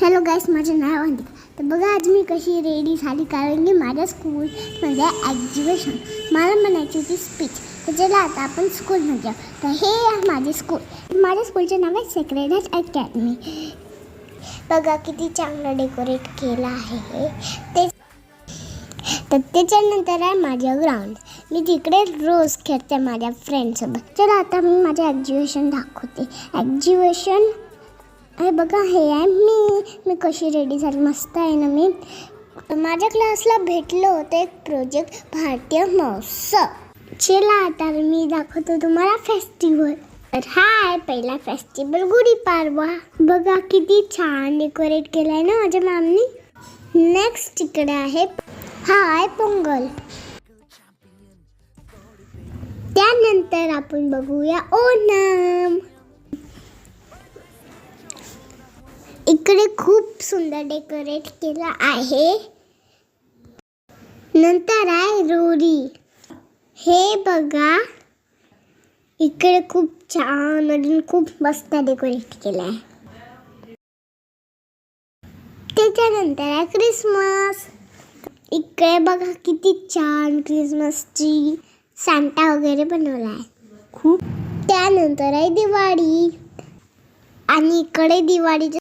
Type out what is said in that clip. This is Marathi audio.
हॅलो गाईस, माझं नाव अंतिका. तर बघा आज मी कशी रेडी झाली, कारण की माझ्या स्कूलमध्ये एक्झिबिशन मला म्हणायची होती स्पीच. तर चला आता आपण स्कूलमध्ये जाऊ. तर हे आहे माझे स्कूल. माझ्या स्कूलचे नाव आहे सेक्रेड हार्ट अकॅडमी. बघा किती चांगलं डेकोरेट केलं आहे ते. तर त्याच्यानंतर आहे माझं ग्राउंड. मी तिकडे रोज खेळते माझ्या फ्रेंडसोबत. चला आता मी माझं एक्झिबिशन दाखवते. एक्झिबिशन हे बघा, हे आहे मी कशी रेडी झाली. मस्त आहे ना. मी माझ्या क्लासला भेटलं होतं एक प्रोजेक्ट भारतीय महोत्सव. चला आता मी दाखवतो तुम्हाला फेस्टिवल. तर हा आहे पहिला फेस्टिवल, गुढीपाडवा. बघा किती छान डेकोरेट केलं आहे ना माझ्या मॅमनी. नेक्स्ट इकडे आहे हा आहे पोंगल. त्यानंतर आपण बघूया ओणम. इकडे खूप सुंदर डेकोरेट केलं आहे. नंतर आहे लोहरी. हे बघा इकडे खूप छान आणि खूप मस्त डेकोरेट केलं आहे. त्याच्यानंतर आहे क्रिसमस. इकडे बघा किती छान क्रिसमसची सांता वगैरे बनवला आहे खूप. त्यानंतर आहे दिवाळी आणि इकडे दिवाळीचं